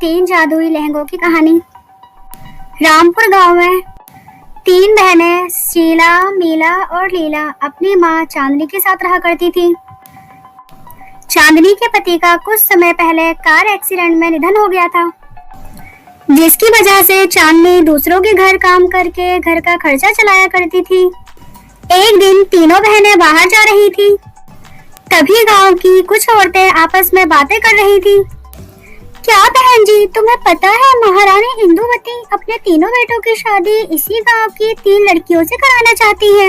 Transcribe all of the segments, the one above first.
तीन जादुई लहंगों की कहानी। रामपुर गांव में तीन बहनें शीला, मीला और लीला अपनी मां चांदनी के साथ रहा करती थी। चांदनी के पति का कुछ समय पहले कार एक्सीडेंट में निधन हो गया था, जिसकी वजह से चांदनी दूसरों के घर काम करके घर का खर्चा चलाया करती थी। एक दिन तीनों बहनें बाहर जा रही थी, तभी गांव की कुछ औरतें आपस में बातें कर रही थी। क्या बहन जी, तुम्हें पता है महारानी इंदुमती अपने तीनों बेटों की शादी इसी गांव की तीन लड़कियों से कराना चाहती है।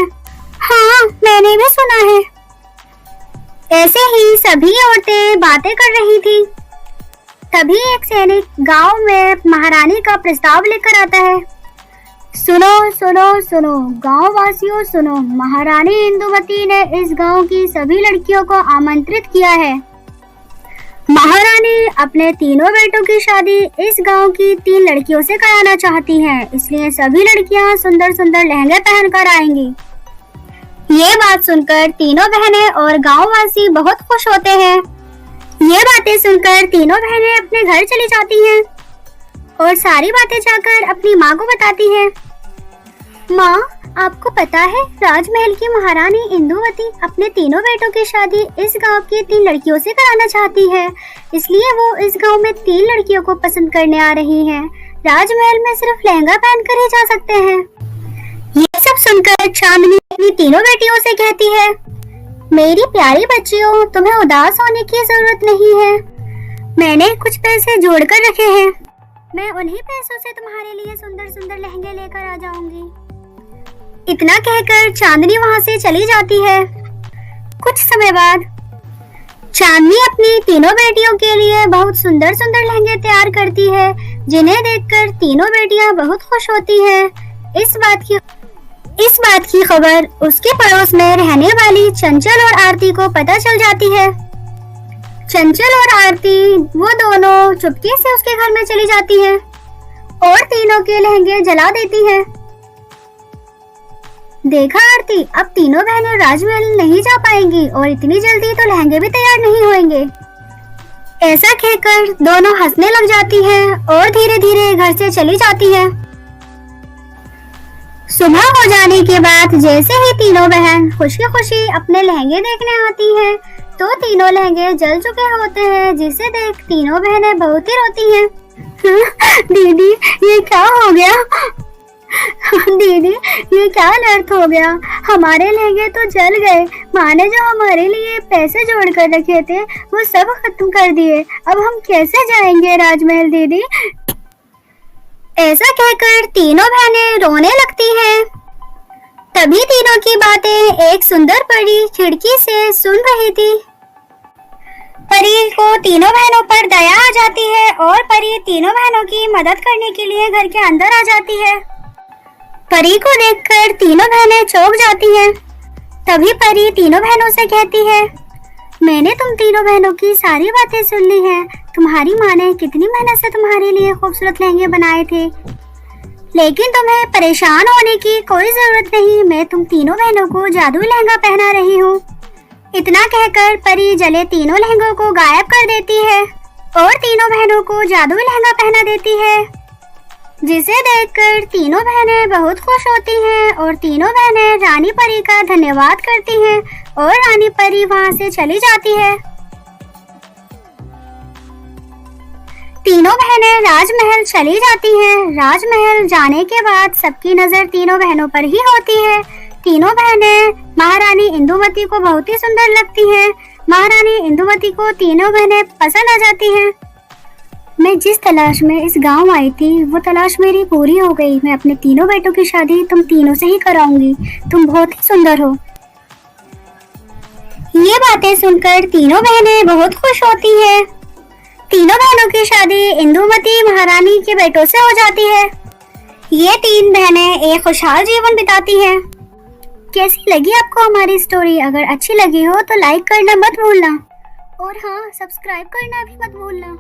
हाँ, मैंने भी सुना है। ऐसे ही सभी औरतें बातें कर रही थी, तभी एक सैनिक गांव में महारानी का प्रस्ताव लेकर आता है। सुनो सुनो सुनो गांव वासियों सुनो, महारानी इंदुमती ने इस गांव की सभी लड़कियों को आमंत्रित किया है। महारानी अपने तीनों बेटों की शादी इस गांव की तीन लड़कियों से कराना चाहती हैं, इसलिए सभी लड़कियां सुंदर सुंदर लहंगे पहनकर आएंगी। ये बात सुनकर तीनों बहनें और गांववासी बहुत खुश होते हैं। ये बातें सुनकर तीनों बहनें अपने घर चली जाती हैं और सारी बातें जाकर अपनी माँ को बताती है। माँ, आपको पता है राजमहल की महारानी इंदुमती अपने तीनों बेटों की शादी इस गांव की तीन लड़कियों से कराना चाहती है, इसलिए वो इस गांव में तीन लड़कियों को पसंद करने आ रही हैं। राजमहल में सिर्फ लहंगा पहनकर ही जा सकते हैं। ये सब सुनकर चांदनी अपनी तीनों बेटियों से कहती है, मेरी प्यारी बच्चियों, तुम्हें उदास होने की जरूरत नहीं है। मैंने कुछ पैसे जोड़ कर रखे हैं, मैं उन्हीं पैसों से तुम्हारे लिए सुंदर सुंदर लहंगे लेकर आ जाऊंगी। इतना कहकर चांदनी वहां से चली जाती है। कुछ समय बाद चांदनी अपनी तीनों बेटियों के लिए बहुत सुंदर सुंदर लहंगे तैयार करती है, जिन्हें देखकर तीनों बेटियां बहुत खुश होती हैं। इस बात की खबर उसके पड़ोस में रहने वाली चंचल और आरती को पता चल जाती है। चंचल और आरती वो दोनों चुपके से उसके घर में चली जाती हैं और तीनों के लहंगे जला देती हैं। देखा आरती, अब तीनों बहनें राजमहल नहीं जा पाएंगी और इतनी जल्दी तो लहंगे भी तैयार नहीं होंगे। ऐसा कहकर दोनों हंसने लग जाती हैं और धीरे धीरे घर से चली जाती हैं। सुबह हो जाने के बाद जैसे ही तीनों बहन खुशी खुशी अपने लहंगे देखने आती हैं, तो तीनों लहंगे जल चुके होते हैं, जिसे देख तीनों बहनें बहुत ही रोती हैं। दीदी, ये क्या हो गया? दीदी, ये क्या अनर्थ हो गया? हमारे लहंगे तो जल गए। माँ ने जो हमारे लिए पैसे जोड़ कर रखे थे वो सब खत्म कर दिए। अब हम कैसे जाएंगे राजमहल दीदी? ऐसा कहकर तीनों बहनें रोने लगती हैं। तभी तीनों की बातें एक सुंदर परी खिड़की से सुन रही थी। परी को तीनों बहनों पर दया आ जाती है और परी तीनों बहनों की मदद करने के लिए घर के अंदर आ जाती है। परी को देखकर तीनों बहनें चौंक जाती हैं। तभी परी तीनों बहनों से कहती है, मैंने तुम तीनों बहनों की सारी बातें सुन ली हैं। तुम्हारी माँ ने कितनी मेहनत से तुम्हारे लिए खूबसूरत लहंगे बनाए थे, लेकिन तुम्हें परेशान होने की कोई जरूरत नहीं। मैं तुम तीनों बहनों को जादुई लहंगा पहना रही हूँ। इतना कहकर परी जले तीनों लहंगों को गायब कर देती है और तीनों बहनों को जादुई लहंगा पहना देती है, जिसे देखकर तीनों बहनें बहुत खुश होती हैं और तीनों बहनें रानी परी का धन्यवाद करती हैं और रानी परी वहां से चली जाती है। तीनों बहनें राजमहल चली जाती हैं। राजमहल जाने के बाद सबकी नजर तीनों बहनों पर ही होती है। तीनों बहनें महारानी इंदुमती को बहुत ही सुंदर लगती हैं। महारानी इंदुमती को तीनों बहनें पसंद आ जाती हैं। मैं जिस तलाश में इस गांव आई थी, वो तलाश मेरी पूरी हो गई। मैं अपने तीनों बेटों की शादी तुम तीनों से ही कराऊंगी। तुम बहुत ही सुंदर हो। ये बातें सुनकर तीनों बहनें बहुत खुश होती हैं। तीनों बहनों की शादी इंदुमती महारानी के बेटों से हो जाती है। ये तीन बहनें एक खुशहाल जीवन बिताती हैं। कैसी लगी आपको हमारी स्टोरी? अगर अच्छी लगी हो तो लाइक करना मत भूलना और हाँ, सब्सक्राइब करना भी मत भूलना।